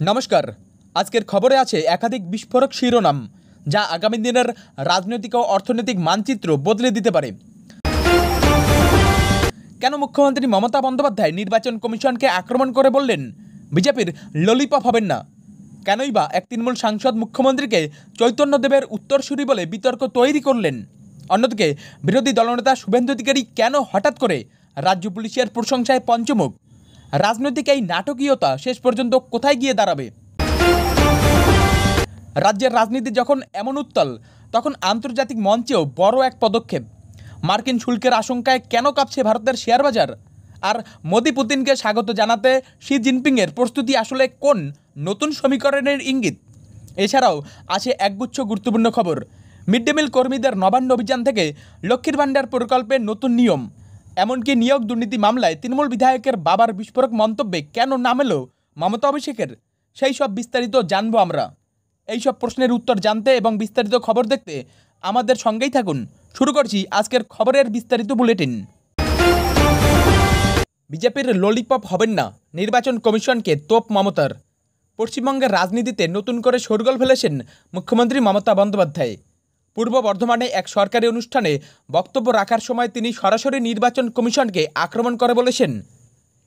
নমস্কার। আজকের খবরে আছে একাধিক বিস্ফোরক শিরোনাম যা আগামী দিনের রাজনৈতিক ও অর্থনৈতিক মানচিত্র বদলে দিতে পারে। কেন মুখ্যমন্ত্রী মমতা বন্দ্যোপাধ্যায় নির্বাচন কমিশনকে আক্রমণ করে বললেন বিজেপির ললিপপ হবেন না? কেনই বা এক তৃণমূল সাংসদ মুখ্যমন্ত্রীকে চৈতন্যদেবের উত্তরসূরি বলে বিতর্ক তৈরি করলেন? অন্যদিকে বিরোধী দলনেতা শুভেন্দু অধিকারী কেন হঠাৎ করে রাজ্য পুলিশের প্রশংসায় পঞ্চমুখ? রাজনৈতিক এই নাটকীয়তা শেষ পর্যন্ত কোথায় গিয়ে দাঁড়াবে? রাজ্যের রাজনীতি যখন এমন উত্তাল, তখন আন্তর্জাতিক মঞ্চেও বড় এক পদক্ষেপ। মার্কিন শুল্কের আশঙ্কায় কেন কাঁপছে ভারতের শেয়ার বাজার? আর মোদি পুতিনকে স্বাগত জানাতে শি জিনপিংয়ের প্রস্তুতি আসলে কোন নতুন সমীকরণের ইঙ্গিত? এছাড়াও আছে একগুচ্ছ গুরুত্বপূর্ণ খবর। মিড ডে মিল কর্মীদের নবান্ন অভিযান থেকে লক্ষ্মীর ভাণ্ডার প্রকল্পের নতুন নিয়ম, এমনকি নিয়োগ দুর্নীতি মামলায় তৃণমূল বিধায়কের বাবার বিস্ফোরক মন্তব্যে কেন নাম এলো মমতা অভিষেকের, সেই সব বিস্তারিত জানবো আমরা। এইসব প্রশ্নের উত্তর জানতে এবং বিস্তারিত খবর দেখতে আমাদের সঙ্গেই থাকুন। শুরু করছি আজকের খবরের বিস্তারিত বুলেটিন। বিজেপির ললিপপ হবেন না, নির্বাচন কমিশনকে তোপ মমতার। পশ্চিমবঙ্গের রাজনীতিতে নতুন করে শোরগোল ফেলেছেন মুখ্যমন্ত্রী মমতা বন্দ্যোপাধ্যায়। পূর্ব বর্ধমানে এক সরকারি অনুষ্ঠানে বক্তব্য রাখার সময় তিনি সরাসরি নির্বাচন কমিশনকে আক্রমণ করে বলেছেন,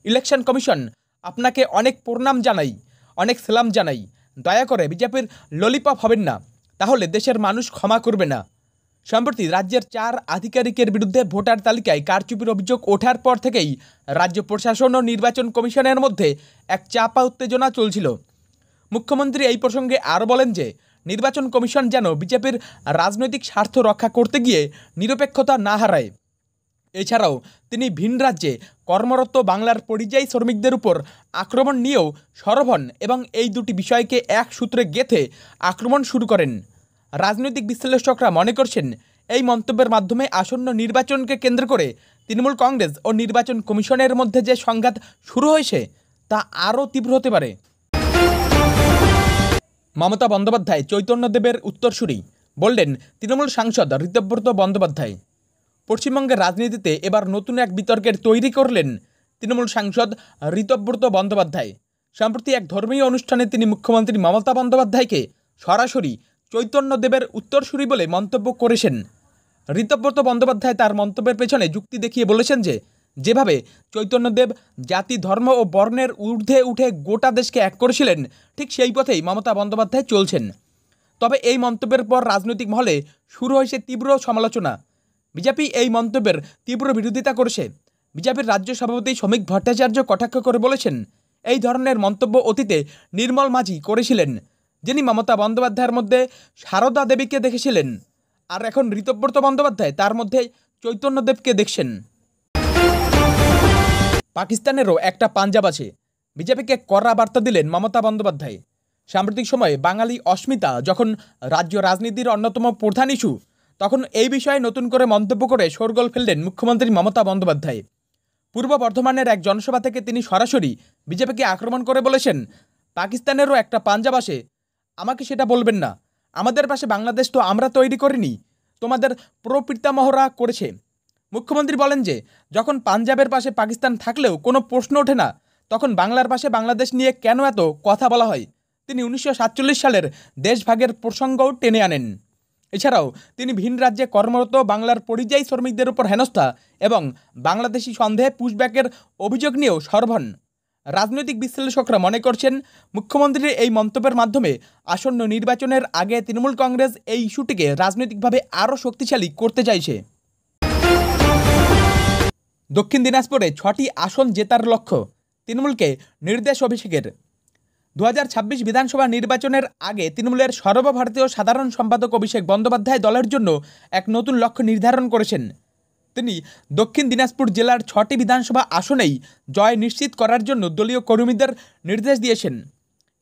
ইলেকশন কমিশন, আপনাকে অনেক প্রণাম জানাই, অনেক সালাম জানাই। দয়া করে বিজেপির ললিপপ হবেন না, তাহলে দেশের মানুষ ক্ষমা করবে না। সম্প্রতি রাজ্যের 4 আধিকারিকের বিরুদ্ধে ভোটার তালিকায় কারচুপির অভিযোগ ওঠার পর থেকেই রাজ্য প্রশাসন ও নির্বাচন কমিশনের মধ্যে এক চাপা উত্তেজনা চলছিল। মুখ্যমন্ত্রী এই প্রসঙ্গে আরও বলেন যে নির্বাচন কমিশন যেন বিজেপির রাজনৈতিক স্বার্থ রক্ষা করতে গিয়ে নিরপেক্ষতা না হারায়। এছাড়াও তিনি ভিন রাজ্যে কর্মরত বাংলার পরিযায়ী শ্রমিকদের উপর আক্রমণ নিয়েও সরব হন এবং এই দুটি বিষয়কে এক সূত্রে গেঁথে আক্রমণ শুরু করেন। রাজনৈতিক বিশ্লেষকরা মনে করছেন এই মন্তব্যের মাধ্যমে আসন্ন নির্বাচনকে কেন্দ্র করে তৃণমূল কংগ্রেস ও নির্বাচন কমিশনের মধ্যে যে সংঘাত শুরু হয়েছে তা আরও তীব্র হতে পারে। মমতা বন্দ্যোপাধ্যায় চৈতন্যদেবের উত্তরসূরি, বললেন তৃণমূল সাংসদ ঋতব্রত বন্দ্যোপাধ্যায়। পশ্চিমবঙ্গের রাজনীতিতে এবার নতুন এক বিতর্কের তৈরি করলেন তৃণমূল সাংসদ ঋতব্রত বন্দ্যোপাধ্যায়। সম্প্রতি এক ধর্মীয় অনুষ্ঠানে তিনি মুখ্যমন্ত্রী মমতা বন্দ্যোপাধ্যায়কে সরাসরি চৈতন্যদেবের উত্তরসূরি বলে মন্তব্য করেছেন। ঋতব্রত বন্দ্যোপাধ্যায় তার মন্তব্যের পেছনে যুক্তি দেখিয়ে বলেছেন যে যেভাবে চৈতন্যদেব জাতি, ধর্ম ও বর্ণের ঊর্ধ্বে উঠে গোটা দেশকে এক করেছিলেন, ঠিক সেই পথেই মমতা বন্দ্যোপাধ্যায় চলছেন। তবে এই মন্তব্যের পর রাজনৈতিক মহলে শুরু হয়েছে তীব্র সমালোচনা। বিজেপি এই মন্তব্যের তীব্র বিরোধিতা করেছে। বিজেপির রাজ্য সভাপতি শ্রমিক ভট্টাচার্য কটাক্ষ করে বলেছেন, এই ধরনের মন্তব্য অতীতে নির্মল মাঝি করেছিলেন, যিনি মমতা বন্দ্যোপাধ্যায়ের মধ্যে সারদা দেবীকে দেখেছিলেন, আর এখন ঋতব্রত বন্দ্যোপাধ্যায় তার মধ্যে চৈতন্যদেবকে দেখছেন। পাকিস্তানেরও একটা পাঞ্জাব আছে, বিজেপিকে কড়া বার্তা দিলেন মমতা বন্দ্যোপাধ্যায়। সাম্প্রতিক সময়ে বাঙালি অস্মিতা যখন রাজ্য রাজনীতির অন্যতম প্রধান ইস্যু, তখন এই বিষয়ে নতুন করে মন্তব্য করে শোরগোল ফেললেন মুখ্যমন্ত্রী মমতা বন্দ্যোপাধ্যায়। পূর্ব বর্ধমানের এক জনসভা থেকে তিনি সরাসরি বিজেপিকে আক্রমণ করে বলেছেন, পাকিস্তানেরও একটা পাঞ্জাব আসে, আমাকে সেটা বলবেন না। আমাদের পাশে বাংলাদেশ তো আমরা তৈরি করিনি, তোমাদের প্রপিতামহরা করেছে। মুখ্যমন্ত্রী বলেন যে যখন পাঞ্জাবের পাশে পাকিস্তান থাকলেও কোনো প্রশ্ন ওঠে না, তখন বাংলার পাশে বাংলাদেশ নিয়ে কেন এত কথা বলা হয়। তিনি 1947 সালের দেশভাগের প্রসঙ্গও টেনে আনেন। এছাড়াও তিনি ভিন রাজ্যে কর্মরত বাংলার পরিযায়ী শ্রমিকদের উপর হেনস্থা এবং বাংলাদেশি সন্দেহে পুশব্যাকের অভিযোগ নিয়েও সরব হন। রাজনৈতিক বিশ্লেষকরা মনে করছেন মুখ্যমন্ত্রীর এই মন্তব্যের মাধ্যমে আসন্ন নির্বাচনের আগে তৃণমূল কংগ্রেস এই ইস্যুটিকে রাজনৈতিকভাবে আরও শক্তিশালী করতে চাইছে। দক্ষিণ দিনাজপুরে 6টি আসন জেতার লক্ষ্য, তৃণমূলকে নির্দেশ অভিষেকের। 2026 বিধানসভা নির্বাচনের আগে তৃণমূলের সর্বভারতীয় সাধারণ সম্পাদক অভিষেক বন্দ্যোপাধ্যায় দলের জন্য এক নতুন লক্ষ্য নির্ধারণ করেছেন। তিনি দক্ষিণ দিনাজপুর জেলার 6টি বিধানসভা আসনেই জয় নিশ্চিত করার জন্য দলীয় কর্মীদের নির্দেশ দিয়েছেন।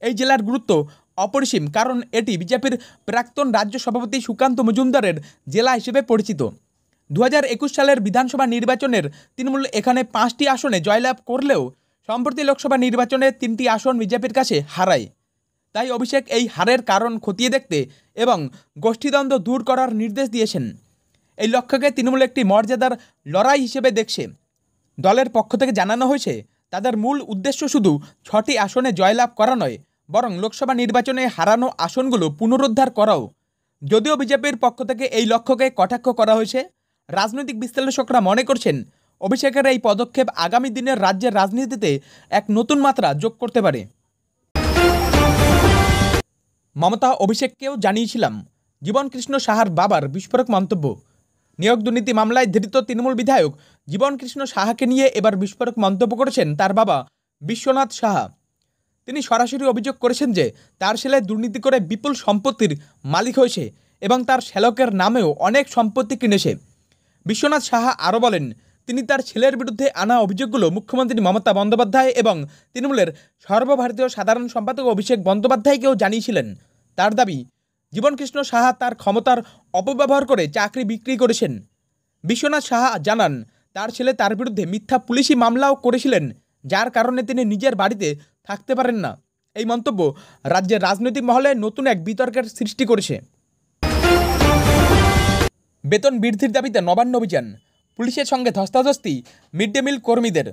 এই জেলার গুরুত্ব অপরিসীম, কারণ এটি বিজেপির প্রাক্তন রাজ্য সভাপতি সুকান্ত মজুমদারের জেলা হিসেবে পরিচিত। 2021 সালের বিধানসভা নির্বাচনের তৃণমূল এখানে 5টি আসনে জয়লাভ করলেও সম্প্রতি লোকসভা নির্বাচনে 3টি আসন বিজেপির কাছে হারায়। তাই অভিষেক এই হারের কারণ খতিয়ে দেখতে এবং গোষ্ঠীদ্বন্দ্ব দূর করার নির্দেশ দিয়েছেন। এই লক্ষ্যকে তৃণমূল একটি মর্যাদার লড়াই হিসেবে দেখছে। দলের পক্ষ থেকে জানানো হয়েছে তাদের মূল উদ্দেশ্য শুধু 6টি আসনে জয়লাভ করা নয়, বরং লোকসভা নির্বাচনে হারানো আসনগুলো পুনরুদ্ধার করাও। যদিও বিজেপির পক্ষ থেকে এই লক্ষ্যকে কটাক্ষ করা হয়েছে, রাজনৈতিক বিশ্লেষকরা মনে করছেন অভিষেকের এই পদক্ষেপ আগামী দিনের রাজ্যের রাজনীতিতে এক নতুন মাত্রা যোগ করতে পারে। মমতা অভিষেককেও জানিয়েছিলাম, জীবনকৃষ্ণ সাহার বাবার বিস্ফোরক মন্তব্য। নিয়োগ দুর্নীতি মামলায় ধৃত তৃণমূল বিধায়ক জীবনকৃষ্ণ সাহাকে নিয়ে এবার বিস্ফোরক মন্তব্য করেছেন তার বাবা বিশ্বনাথ সাহা। তিনি সরাসরি অভিযোগ করেছেন যে তার ছেলে দুর্নীতি করে বিপুল সম্পত্তির মালিক হয়েছে এবং তার শ্যালকের নামেও অনেক সম্পত্তি কিনেছে। বিশ্বনাথ সাহা আরও বলেন, তিনি তার ছেলের বিরুদ্ধে আনা অভিযোগগুলো মুখ্যমন্ত্রী মমতা বন্দ্যোপাধ্যায় এবং তৃণমূলের সর্বভারতীয় সাধারণ সম্পাদক অভিষেক বন্দ্যোপাধ্যায়কেও জানিয়েছিলেন। তার দাবি, জীবনকৃষ্ণ সাহা তার ক্ষমতার অপব্যবহার করে চাকরি বিক্রি করেছেন। বিশ্বনাথ সাহা জানান, তার ছেলে তার বিরুদ্ধে মিথ্যা পুলিশি মামলাও করেছিলেন, যার কারণে তিনি নিজের বাড়িতে থাকতে পারেন না। এই মন্তব্য রাজ্যের রাজনৈতিক মহলে নতুন এক বিতর্কের সৃষ্টি করেছে। বেতন বৃদ্ধির দাবিতে নবান্ন অভিযান, পুলিশের সঙ্গে ধস্তাধস্তি মিড ডে মিল কর্মীদের।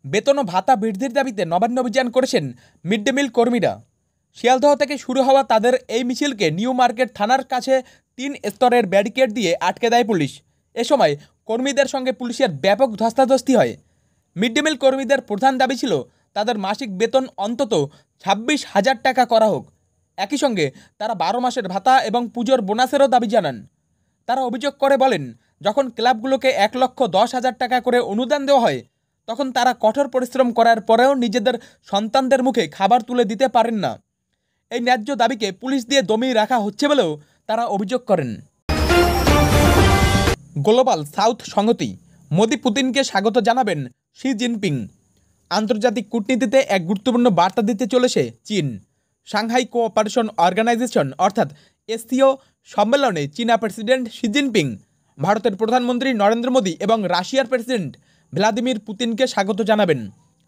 বেতন ও ভাতা বৃদ্ধির দাবিতে নবান্ন অভিযান করেছেন মিড ডে মিল কর্মীরা। শিয়ালদহ থেকে শুরু হওয়া তাদের এই মিছিলকে নিউ মার্কেট থানার কাছে 3 স্তরের ব্যারিকেড দিয়ে আটকে দেয় পুলিশ। এ সময় কর্মীদের সঙ্গে পুলিশের ব্যাপক ধস্তাধস্তি হয়। মিড ডে মিল কর্মীদের প্রধান দাবি ছিল তাদের মাসিক বেতন অন্তত 26,000 টাকা করা হোক। একই সঙ্গে তারা 12 মাসের ভাতা এবং পুজোর বোনাসেরও দাবি জানান। তারা অভিযোগ করে বলেন, যখন ক্লাবগুলোকে 1,10,000 টাকা করে অনুদান দেওয়া হয়, তখন তারা কঠোর পরিশ্রম করার পরেও নিজেদের সন্তানদের মুখে খাবার তুলে দিতে পারেন না। এই ন্যায্য দাবিকে পুলিশ দিয়ে দমিয়ে রাখা হচ্ছে বলেও তারা অভিযোগ করেন। গ্লোবাল সাউথ সংহতি, মোদি পুতিনকে স্বাগত জানাবেন শি জিনপিং। আন্তর্জাতিক কূটনীতিতে এক গুরুত্বপূর্ণ বার্তা দিতে চলেছে চীন। সাংহাই কোঅপারেশন অর্গানাইজেশন অর্থাৎ এসসিও সম্মেলনে চীনা প্রেসিডেন্ট শি জিনপিং, ভারতের প্রধানমন্ত্রী নরেন্দ্র মোদী এবং রাশিয়ার প্রেসিডেন্ট ভ্লাদিমির পুতিনকে স্বাগত জানাবেন।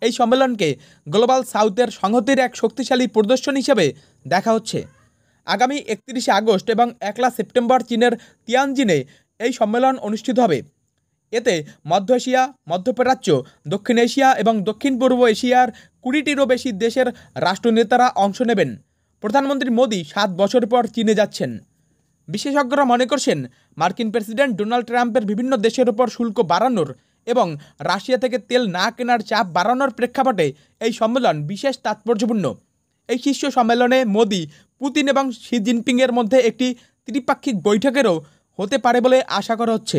এই সম্মেলনকে গ্লোবাল সাউথের সংহতির এক শক্তিশালী প্রদর্শন হিসেবে দেখা হচ্ছে। আগামী 31শে আগস্ট এবং 1 সেপ্টেম্বর চীনের তিয়ানজিনে এই সম্মেলন অনুষ্ঠিত হবে। এতে মধ্য এশিয়া, মধ্যপ্রাচ্য, দক্ষিণ এশিয়া এবং দক্ষিণ পূর্ব এশিয়ার 20টিরও বেশি দেশের রাষ্ট্রনেতারা অংশ নেবেন। প্রধানমন্ত্রী মোদী 7 বছর পর চীনে যাচ্ছেন। বিশেষজ্ঞরা মনে করছেন, মার্কিন প্রেসিডেন্ট ডোনাল্ড ট্রাম্পের বিভিন্ন দেশের ওপর শুল্ক বাড়ানোর এবং রাশিয়া থেকে তেল না কেনার চাপ বাড়ানোর প্রেক্ষাপটে এই সম্মেলন বিশেষ তাৎপর্যপূর্ণ। এই শীর্ষ সম্মেলনে মোদী, পুতিন এবং শি জিনপিংয়ের মধ্যে একটি ত্রিপাক্ষিক বৈঠকেরও হতে পারে বলে আশা করা হচ্ছে।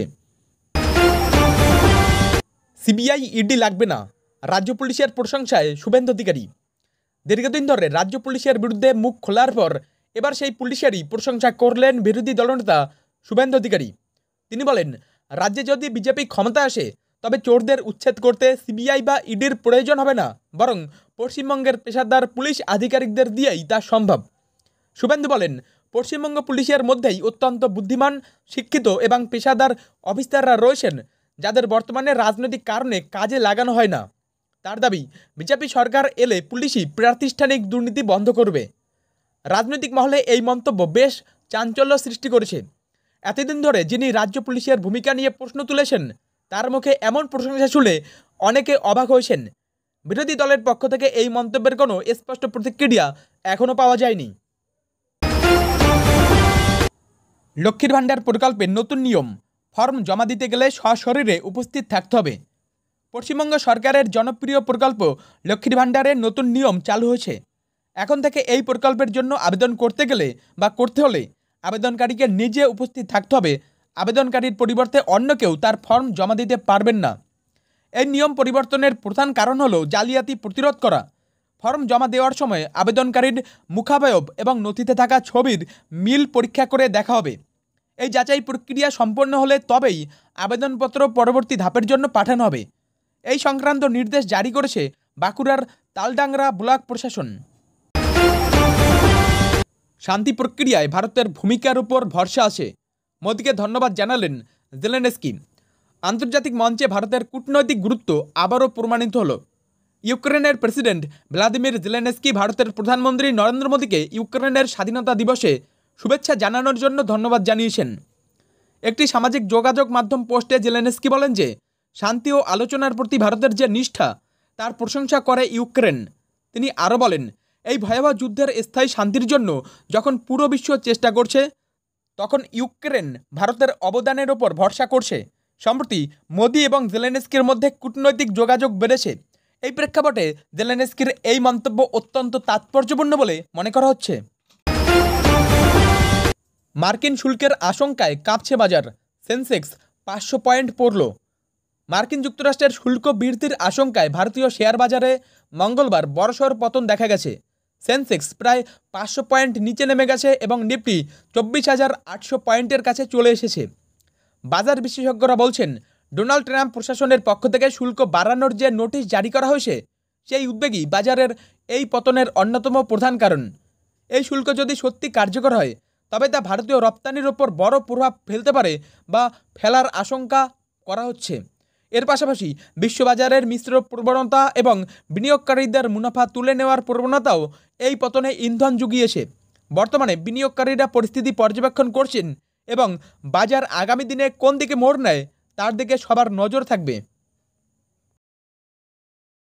সিবিআই ইডি লাগবে না, রাজ্য পুলিশের প্রশংসায় শুভেন্দু অধিকারী। দীর্ঘদিন ধরে রাজ্য পুলিশের বিরুদ্ধে মুখ খোলার পর এবার সেই পুলিশেরই প্রশংসা করলেন বিরোধী দলনেতা শুভেন্দু অধিকারী। তিনি বলেন, রাজ্যে যদি বিজেপি ক্ষমতা আসে তবে চোরদের উচ্ছেদ করতে সিবিআই বা ইডির প্রয়োজন হবে না, বরং পশ্চিমবঙ্গের পেশাদার পুলিশ আধিকারিকদের দিয়েই তা সম্ভব। শুভেন্দু বলেন, পশ্চিমবঙ্গ পুলিশের মধ্যেই অত্যন্ত বুদ্ধিমান, শিক্ষিত এবং পেশাদার অফিসাররা রয়েছেন, যাদের বর্তমানে রাজনৈতিক কারণে কাজে লাগানো হয় না। তার দাবি, বিজেপি সরকার এলে পুলিশই প্রাতিষ্ঠানিক দুর্নীতি বন্ধ করবে। রাজনৈতিক মহলে এই মন্তব্য বেশ চাঞ্চল্য সৃষ্টি করেছে। এতদিন ধরে যিনি রাজ্য পুলিশের ভূমিকা নিয়ে প্রশ্ন তুলেছেন, তার মুখে এমন প্রশংসা শুনে অনেকে অবাক হয়েছেন। বিরোধী দলের পক্ষ থেকে এই মন্তব্যের কোনো স্পষ্ট প্রতিক্রিয়া এখনও পাওয়া যায়নি। লক্ষ্মীর ভাণ্ডার প্রকল্পের নতুন নিয়ম, ফর্ম জমা দিতে গেলে সশরীরে উপস্থিত থাকতে হবে। পশ্চিমবঙ্গ সরকারের জনপ্রিয় প্রকল্প লক্ষ্মীর ভাণ্ডারের নতুন নিয়ম চালু হয়েছে। এখন থেকে এই প্রকল্পের জন্য আবেদন করতে গেলে বা করতে হলে আবেদনকারীকে নিজে উপস্থিত থাকতে হবে। আবেদনকারীর পরিবর্তে অন্য কেউ তার ফর্ম জমা দিতে পারবেন না। এই নিয়ম পরিবর্তনের প্রধান কারণ হলো জালিয়াতি প্রতিরোধ করা। ফর্ম জমা দেওয়ার সময় আবেদনকারীর মুখাবয়ব এবং নথিতে থাকা ছবির মিল পরীক্ষা করে দেখা হবে। এই যাচাই প্রক্রিয়া সম্পন্ন হলে তবেই আবেদনপত্র পরবর্তী ধাপের জন্য পাঠানো হবে। এই সংক্রান্ত নির্দেশ জারি করেছে বাঁকুড়ার তালডাংরা ব্লক প্রশাসন। শান্তি প্রক্রিয়ায় ভারতের ভূমিকার উপর ভরসা আছে, মোদীকে ধন্যবাদ জানালেন জেলেনস্কি। আন্তর্জাতিক মঞ্চে ভারতের কূটনৈতিক গুরুত্ব আবারও প্রমাণিত হলো। ইউক্রেনের প্রেসিডেন্ট ভ্লাদিমির জেলেনস্কি ভারতের প্রধানমন্ত্রী নরেন্দ্র মোদীকে ইউক্রেনের স্বাধীনতা দিবসে শুভেচ্ছা জানানোর জন্য ধন্যবাদ জানিয়েছেন। একটি সামাজিক যোগাযোগ মাধ্যম পোস্টে জেলেনস্কি বলেন যে শান্তি ও আলোচনার প্রতি ভারতের যে নিষ্ঠা, তার প্রশংসা করে ইউক্রেন। তিনি আরও বলেন, এই ভয়াবহ যুদ্ধের স্থায়ী শান্তির জন্য যখন পুরো বিশ্ব চেষ্টা করছে, তখন ইউক্রেন ভারতের অবদানের ওপর ভরসা করছে। সম্প্রতি মোদি এবং জেলেনস্কির মধ্যে কূটনৈতিক যোগাযোগ বেড়েছে। এই প্রেক্ষাপটে জেলেনস্কির এই মন্তব্য অত্যন্ত তাৎপর্যপূর্ণ বলে মনে করা হচ্ছে। মার্কিন শুল্কের আশঙ্কায় কাঁপছে বাজার, সেন্সেক্স 500 পয়েন্ট পড়ল। মার্কিন যুক্তরাষ্ট্রের শুল্ক বৃদ্ধির আশঙ্কায় ভারতীয় শেয়ার বাজারে মঙ্গলবার বড়সড় পতন দেখা গেছে। সেন্সেক্স প্রায় 500 পয়েন্ট নিচে নেমে গেছে এবং নিফটি 24,800 পয়েন্টের কাছে চলে এসেছে। বাজার বিশেষজ্ঞরা বলছেন, ডোনাল্ড ট্রাম্প প্রশাসনের পক্ষ থেকে শুল্ক বাড়ানোর যে নোটিশ জারি করা হয়েছে, সেই উদ্বেগই বাজারের এই পতনের অন্যতম প্রধান কারণ। এই শুল্ক যদি সত্যি কার্যকর হয়, তবে তা ভারতীয় রপ্তানির ওপর বড় প্রভাব ফেলতে পারে বা ফেলার আশঙ্কা করা হচ্ছে। এর পাশাপাশি বিশ্ববাজারের মিশ্র প্রবণতা এবং বিনিয়োগকারীদের মুনাফা তুলে নেওয়ার প্রবণতাও এই পতনে ইন্ধন জুগিয়েছে। বর্তমানে বিনিয়োগকারীরা পরিস্থিতি পর্যবেক্ষণ করছেন এবং বাজার আগামী দিনে কোন দিকে মোড় নেয় তার দিকে সবার নজর থাকবে।